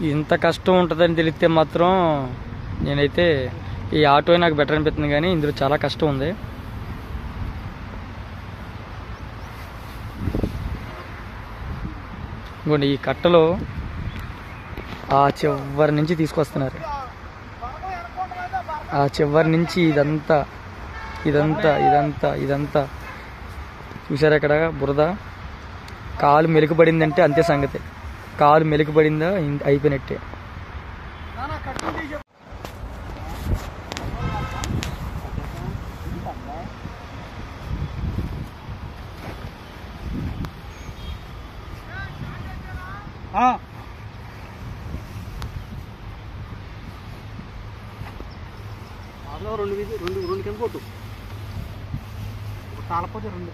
ఇంత కష్టం ఉంటుందని తెలిస్తే మాత్రం నేనైతే ఈ ఆటో నాకు బెటర్ అనిపిస్తుంది, కానీ ఇందులో చాలా కష్టం ఉంది. ఇంకోండి ఈ కట్టలో ఆ చివరి నుంచి తీసుకొస్తున్నారు. ఆ చివరి నుంచి ఇదంతా ఇదంతా ఇదంతా ఇదంతా చూసారా అక్కడ బురద. కాలు మెలికబడిందంటే అంతే సంగతి. కాలు మెలికబడిందా అయిపోయినట్టే. రెండు కింద కొట్టు తాళపోతే రెండు